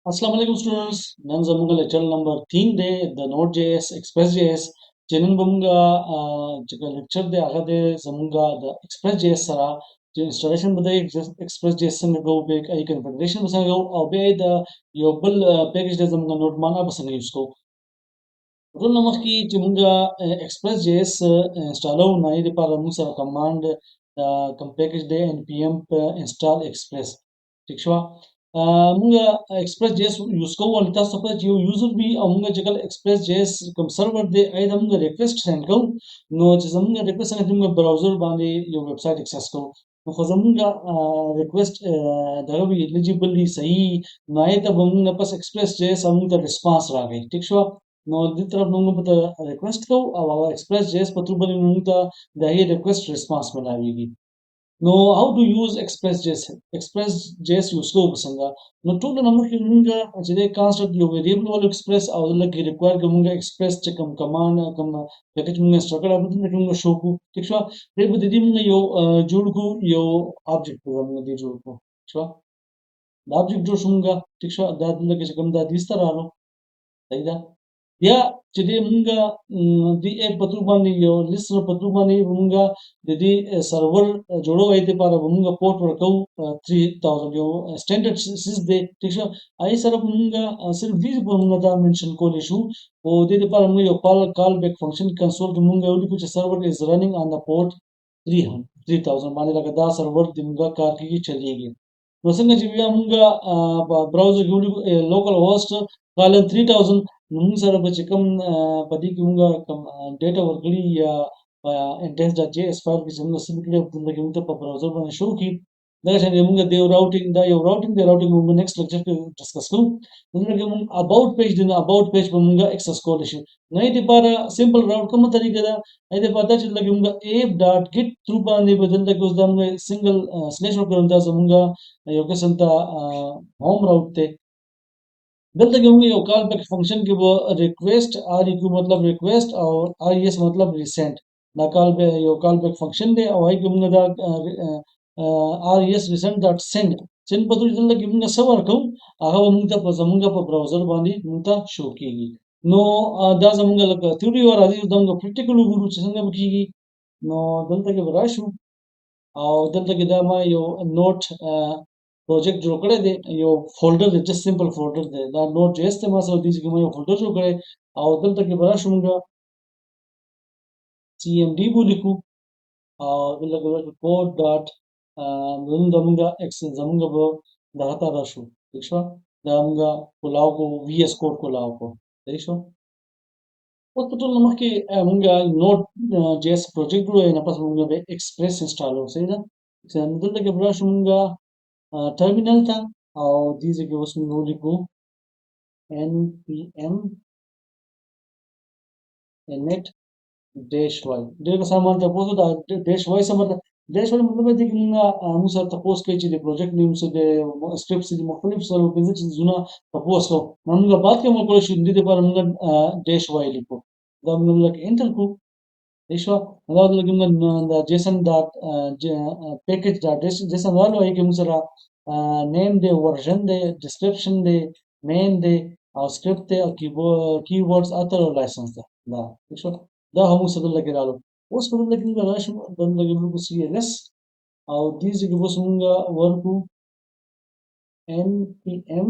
Assalamu alaikum students. Nan zamunga lecture number 3 de the Node.js Express.js jenen bunga jika lecture de aga de zamunga the Express.js sara je installation bade Express.js sang go be ai configuration basang go au be the yobel package de zamunga Nodemon basang use ko rule namak ki jamunga Express.js install na ide para musa command package de npm install express ठीक show munga express.js use ko wal ta suppose you user be munga jagal express.js kam server de ai da munga request send ko no munga request send munga browser bande your website access ko no kho munga request da bi eligibly sahi no ai ta munga pas express.js munga response ra gai ठीक show no di taraf munga pata request ko awa express.js patru bani munga da hi request response malawi no how to use express.js express.js use ko basanga no to na namak munga jide construct yo variable wal express awla ki require ko munga express chekam command kam package munga structure abu na munga show ku tikshwa re bu didi munga yo jodu yo object munga di jodu ko tikshwa the object jo shunga tikshwa da dunga ke chekam da distaralo aida ya jadi munga di app patrubani yo listener patrubani munga jadi server jodo aite para munga port workau 3000 yo standard sys de tikha ai sara munga sirf vis munga da mention ko issue o de para munga yo callback function console munga uli kuch server is running on the port 300 3000 माने लगा da server दिमुगा कार की चलेगी वसंग जीविया मुंगा browser local host colon 3000 nung sara bachikam padi kimunga data workli ya index.js file ki sunga simply tunda kimunga pa browser bana show ki daga chane munga dev routing da yo routing the routing munga next lecture ke discuss ko munga ke munga about page dina about page pa munga access call issue nahi di para simple route kam tariqa da aide pata chilla ki munga app.get through pa ne badal da us da munga single slash route karunda munga yo ke santa home route te गलत क्यों होंगे call back function की वो request R E Q मतलब रिक्वेस्ट और R S मतलब रिसेंट ना कॉल पे यो कॉल बैक फंक्शन दे और आई क्यों होंगे दा R S recent dot send send पर तो इधर लगे होंगे सब वर्क हो आगा वो मुंगा पर जमुंगा पर ब्राउज़र बांधी मुंगा शो कीगी नो दा जमुंगा लगा थ्योरी और आदि दंगा प्रैक्टिकल गुरु चंगा बकीगी नो दलता के बराशु dentro que dama yo note project जो करे दे यो folder दे just simple folder दे da Node.js te masa diz que yo folder जो करे और dentro que bara shumga cmd buliku और dentro que code dot mun damunga x zamunga bo data rashu देखो damunga पुलाव को vs code को लाव को देखो Output நமக்கு உங்க Node.js project na pas munga be Express install ho sai da nandun da brush munga terminal ta aw dize ke us munga liku npm init dash y de ka saman ta poso da dash y samar dash y मतलब है कि munga musa tapos ke chile project ni musa de scripts di मुख्तलिफ sir business जुना tapos ko munga बात के mo ko shindi de par munga dash y liku da munga like enter ko Deixa அதாவது இவங்க இந்த JSON dot package dot JSON वालों है कि मुझे name दे version दे description दे main दे और script दे और keywords आते और license दे दा देखो दा हम उसे लगे डालो उस पर लगे मुझे राश बंद लगे मुझे CLS और these के बस मुझे work npm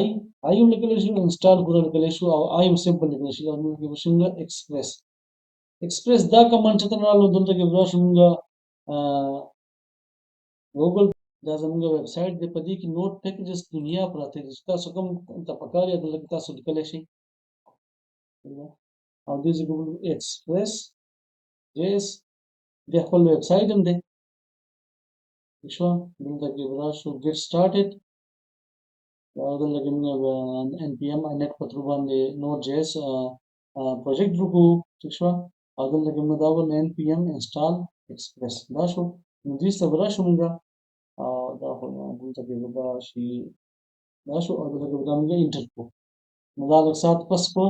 i i लगे लेशु install पूरा लगे लेशु और i simple लगे लेशु और मुझे बस मुझे express Express da command चतनालो दंत के ब्रशुंगा Google da zamunga website de padi ki node packages dunia prate jiska sukam tapakari da लगता सु निकले shi और this Google Express JS de खपल website हम दे इसो दंत के ब्रशु get started और दंत के npm init patruban de node.js project ruku tikshwa adon lagi madawo npm install express dasho mudis sabra shumga da hono bunta ke bada shi dasho adon lagi badamunga interpo mudal sat paspo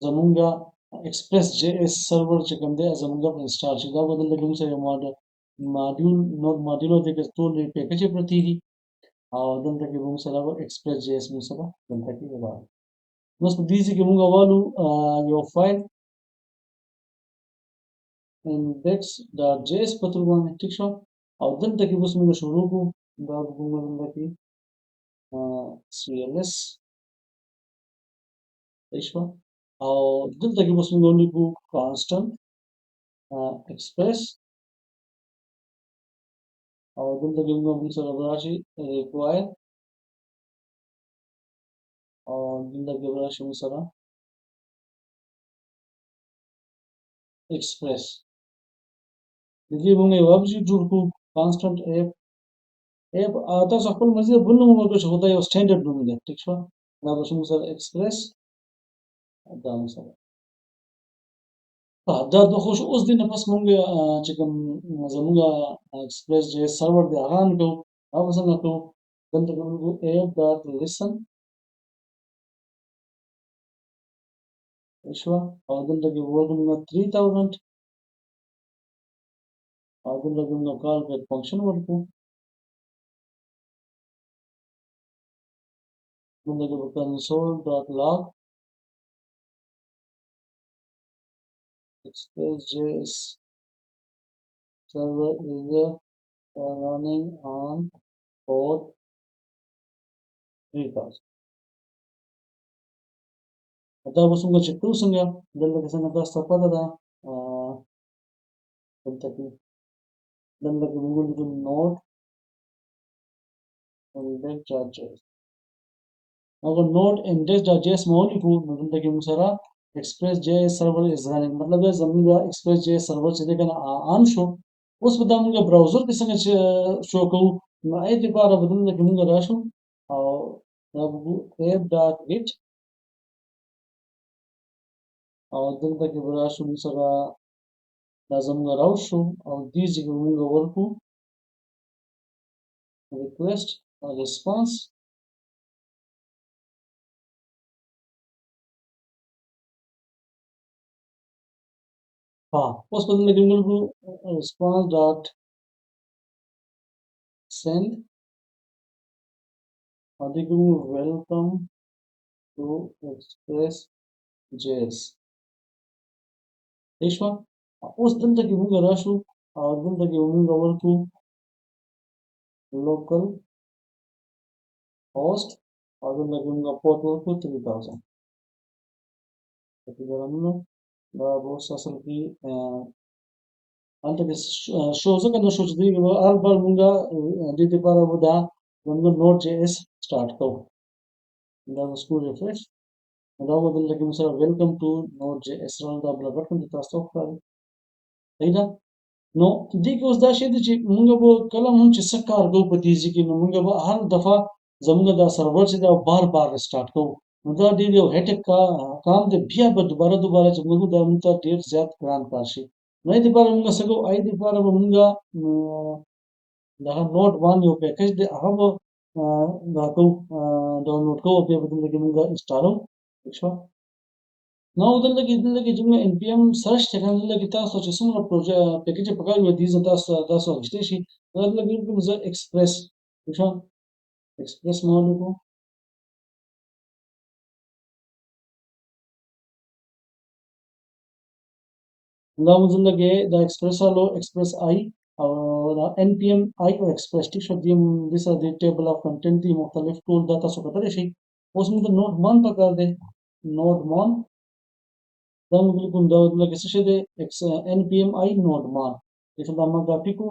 zamunga express.js server chekande zamunga install shi da badal lagi musa module node module de ke tool package pratiri دلته کې موږ سره Express.js موږ سره دلته کې وایي نو په دې کې موږ والو یو فایل index.js په تر باندې ټیک شو او دلته کې اوس موږ شروع کوو دا موږ دلته کې cls ټیک شو او دلته کې اوس موږ ولیکو constant express او دلته کې موږ سره راشي require او دلته کې راشي موږ سره express د دې موږ یو object جوړ کړو constant app تاسو خپل مزید بل نوم ورکړئ چې خدای یو سټانډرډ نوم دی ټیک شو دا به موږ سره express دا موږ سره دا د خوش اوس دینه پس موږ چې کوم زموږ Express.js سرور دی هغه کوو هغه څنګه کوو دلته کوو app.listen شو او دلته کې ورکړو 3000 او دلته کوو کال په فنکشن ورکړو دلته کې console.log Express.js server is running on port 3000 دا به څنګه چې کوو څنګه دلته کې څنګه تاسو ته پته ده دلته کې موږ لیکو node index.js اگر node index.js مو لیکو نو دلته کې موږ سره Express.js server is running مطلب دا زموږ Express.js server چې دی کنه آن شو اوس به دا موږ براوزر کې څنګه شو کوو نو اې لپاره به دلته کې موږ راشو او دا به app.get او دلته کې به راشو موږ سره دا زموږ راو شو او دې ځای کې موږ ورکو request or response اوس په دلته کې موږ response dot send او دې کې موږ welcome to Express.js ٹھیک شو اوس دلته کې موږ راشو او دلته کې موږ ورکو local host او دلته کې موږ port ورکو 3000 په ګرامونو دا اوس اصل کې هلته کې شو ځکه نو شو چې دی هر بار موږ دې لپاره به دا موږ Node.js سٹارټ کوو دا سکول ریفریش دا به دلته کې موږ سره ویلکم ټو Node.js دا بل بټن د تاسو ښکاري صحیح ده نو دې کې اوس دا شی دی چې موږ به کله هم چې څه کار کوو په دې کې نو موږ به هر دفعه زموږ دا سرور چې دا بار بار ریسټارټ کوو نو دا ډېر یو هیټک کار دی بیا به دوباره چې موږ دا موږ ته ډېر زیات ګران کار شي نو دې لپاره موږ څه کوو دې لپاره به موږ دا Nodemon یو پیکیج دی هغه به دا کوو ډاونلوډ کوو بیا به دلته کې موږ انسټالوو ٹھیک شو نو دلته کې چې موږ npm سرچ ته کنه دلته کې تاسو چې څومره پیکیج په کار وي دي تاسو غشته شي دلته کې کوم زه ایکسپریس ٹھیک شو ایکسپریس مو لیکو دا موږ دلته کې دا ایکسپریس الو ایکسپریس آی او دا npm آی او ایکسپریس ټیک شو دې سره د ټیبل اف کنټینټ دی مختلف ټول دا تاسو کتلی شي اوس موږ Nodemon په کار دی Nodemon دا موږ کوم دا لکه څه شي دی npm i Nodemon چې دا ما کاپی کو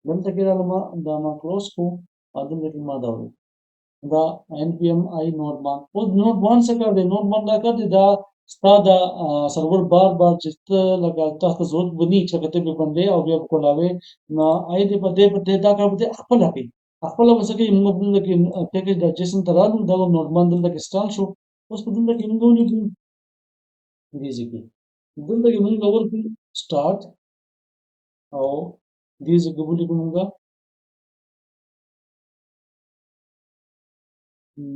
دلته کې راځم دا ما کلوز کو او دلته کې ما دا وایي دا npm i Nodemon او Nodemon څه کار دی Nodemon دا کار دی دا ستا دا سرور بار بار چې ته لکه تاسو ضرورت بني چې کته به باندې او بیا کولاوي نو اې دې په دې دا کار به خپل کوي خپل وسه کې موږ دلته کې پیکیج د جیسن ترالو دا Nodemon دلته کې انسټال شو اوس په دلته کې موږ ولیکو دې ځکه دلته کې موږ ورکو سٹارټ او دې ځکه ولیکو موږ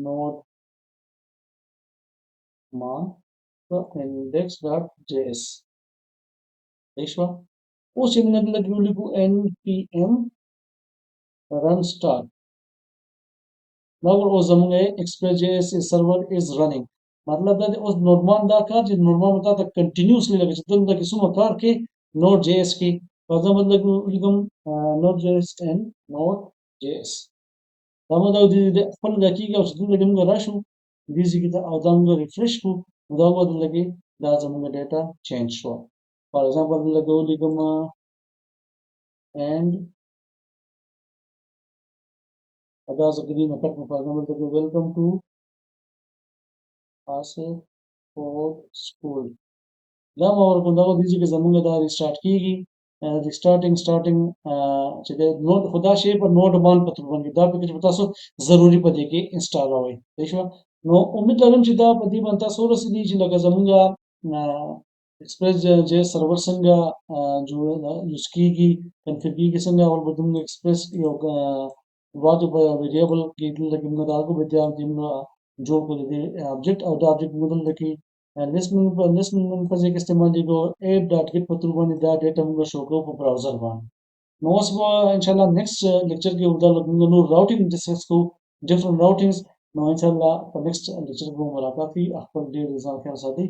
Nodemon index.js ٹھیک شو اوس موږ دلته کې ولیکو npm run start دا اوس زموږ Express.js server is running مطلب دا دی اوس نودمان دا کار چې نودمان تا ته کنټینیوسلی لکه چې ته دلته څومره کار کې Node.js کې فار ایگزامپل دلته ولیکم Node.js and Node.js دا مو دا د خپل دا کېږي او چې دلته موږ راشو دې ځای کې او دا موږ ریفرش کړو نو دا به دلته کې دا زموږ ډیټا چینج شو فار ایگزامپل دلته ولیکم and دا زګري نه کټ فار ایگزامپل دلته ویلکم ټو Asif for school دا مو ورکو دا د دې کې زمونږ دا ریسټارټ کیږي ریسټارټینګ چې د نوډ خدا شی په نوډ باندې په تر باندې دا پکې چې تاسو ضروری پدې کې انسټال اوي دیشو نو امید لرم چې دا په دې باندې تاسو رسېدي چې لکه زمونږ ایکسپریس جے سرور څنګه جوړ یوز کیږي کنفیګریږي څنګه او بدون ایکسپریس یو واجب ویریبل کې لکه موږ دا کو به دا جوړ کړی دی آبجیکټ او دا آبجیکټ موږ لکه لیست من په ځای کې استعمالي کو ایپ ډاټ کیټ په تور باندې دا ډیټا موږ شو کوو په براوزر باندې نو اوس به ان شاء الله نیکسټ لیکچر کې دا موږ نو راوټینګ ډسکس کوو ډیفرنٹ راوټینګز نو ان شاء الله په نیکسټ لیکچر کې ملاقات وي خپل ډیر ځان خیال ساتئ